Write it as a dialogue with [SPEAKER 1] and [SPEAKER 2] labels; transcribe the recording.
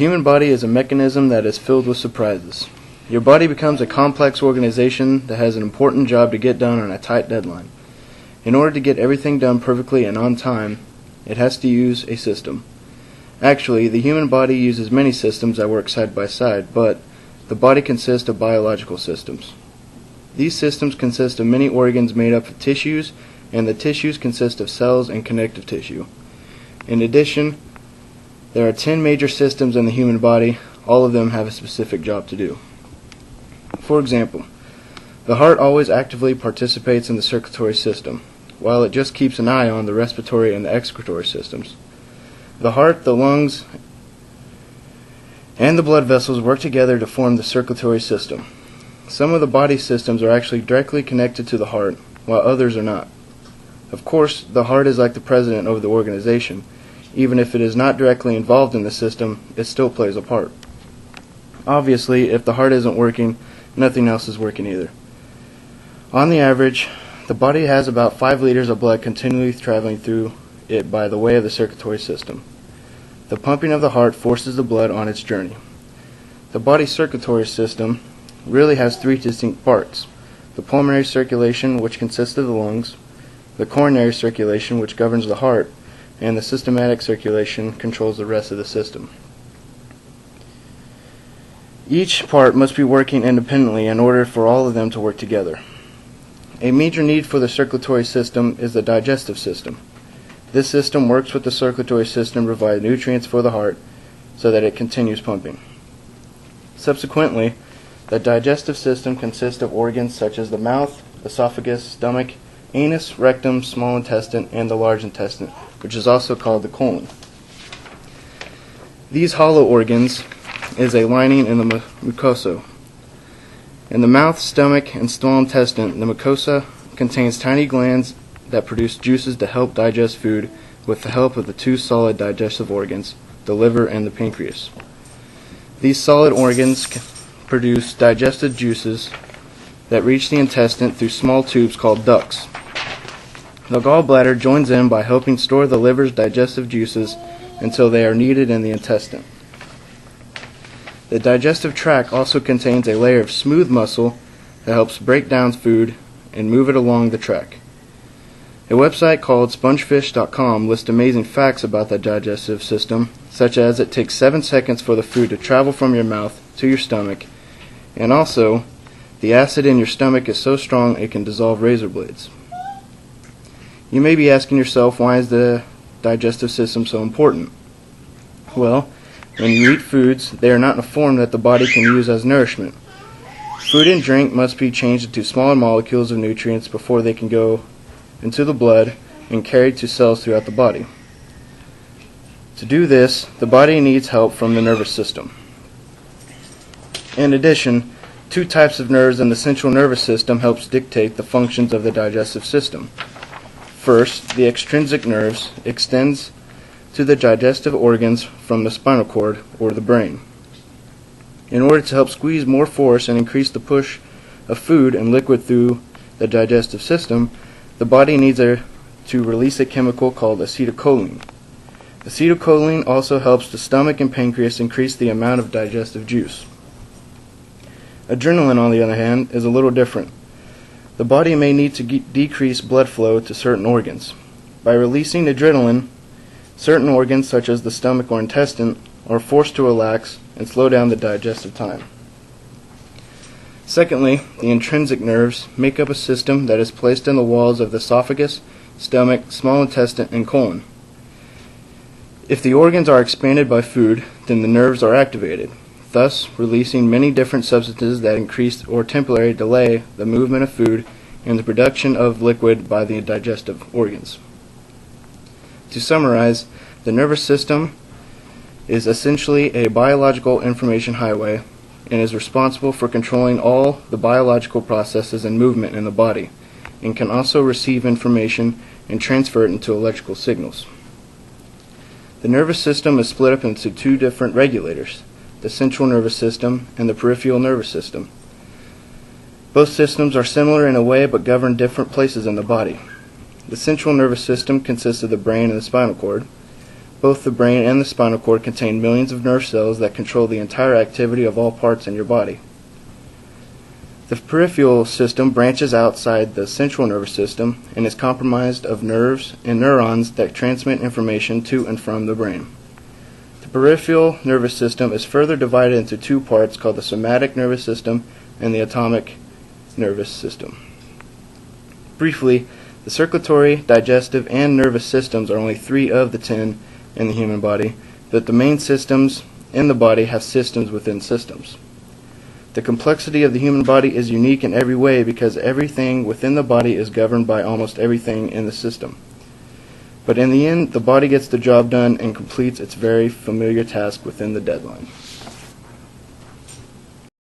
[SPEAKER 1] human body is a mechanism that is filled with surprises. Your body becomes a complex organization that has an important job to get done on a tight deadline. In order to get everything done perfectly and on time, it has to use a system. Actually, the human body uses many systems that work side by side, but the body consists of biological systems. These systems consist of many organs made up of tissues, and the tissues consist of cells and connective tissue. In addition, there are 10 major systems in the human body. All of them have a specific job to do. For example, the heart always actively participates in the circulatory system, while it just keeps an eye on the respiratory and the excretory systems. The heart, the lungs, and the blood vessels work together to form the circulatory system. Some of the body systems are actually directly connected to the heart, while others are not. Of course, the heart is like the president of the organization. Even if it is not directly involved in the system, it still plays a part. Obviously, if the heart isn't working, nothing else is working either. On the average, the body has about 5 liters of blood continually traveling through it by the way of the circulatory system. The pumping of the heart forces the blood on its journey. The body's circulatory system really has 3 distinct parts: the pulmonary circulation, which consists of the lungs, the coronary circulation, which governs the heart, and the systematic circulation controls the rest of the system. Each part must be working independently in order for all of them to work together. A major need for the circulatory system is the digestive system. This system works with the circulatory system to provide nutrients for the heart so that it continues pumping. Subsequently, the digestive system consists of organs such as the mouth, esophagus, stomach, anus, rectum, small intestine, and the large intestine, which is also called the colon. These hollow organs is a lining in the mucosa. In the mouth, stomach, and small intestine, the mucosa contains tiny glands that produce juices to help digest food with the help of the 2 solid digestive organs, the liver and the pancreas. These solid organs produce digested juices that reach the intestine through small tubes called ducts. The gallbladder joins in by helping store the liver's digestive juices until they are needed in the intestine. The digestive tract also contains a layer of smooth muscle that helps break down food and move it along the tract. A website called spongefish.com lists amazing facts about the digestive system, such as it takes 7 seconds for the food to travel from your mouth to your stomach, and also the acid in your stomach is so strong it can dissolve razor blades. You may be asking yourself, why is the digestive system so important? Well, when you eat foods, they are not in a form that the body can use as nourishment. Food and drink must be changed into smaller molecules of nutrients before they can go into the blood and carried to cells throughout the body. To do this, the body needs help from the nervous system. In addition, 2 types of nerves in the central nervous system helps dictate the functions of the digestive system. First, the extrinsic nerves extends to the digestive organs from the spinal cord or the brain. In order to help squeeze more force and increase the push of food and liquid through the digestive system, the body needs to release a chemical called acetylcholine. Acetylcholine also helps the stomach and pancreas increase the amount of digestive juice. Adrenaline, on the other hand, is a little different. The body may need to decrease blood flow to certain organs. By releasing adrenaline, certain organs, such as the stomach or intestine, are forced to relax and slow down the digestive time. Secondly, the intrinsic nerves make up a system that is placed in the walls of the esophagus, stomach, small intestine, and colon. If the organs are expanded by food, then the nerves are activated, thus releasing many different substances that increase or temporarily delay the movement of food and the production of liquid by the digestive organs. To summarize, the nervous system is essentially a biological information highway and is responsible for controlling all the biological processes and movement in the body, and can also receive information and transfer it into electrical signals. The nervous system is split up into 2 different regulators, the central nervous system and the peripheral nervous system. Both systems are similar in a way but govern different places in the body. The central nervous system consists of the brain and the spinal cord. Both the brain and the spinal cord contain millions of nerve cells that control the entire activity of all parts in your body. The peripheral system branches outside the central nervous system and is comprised of nerves and neurons that transmit information to and from the brain. The peripheral nervous system is further divided into two parts called the somatic nervous system and the autonomic nervous system. Briefly, the circulatory, digestive, and nervous systems are only 3 of the 10 in the human body, but the main systems in the body have systems within systems. The complexity of the human body is unique in every way because everything within the body is governed by almost everything in the system. But in the end, the body gets the job done and completes its very familiar task within the deadline.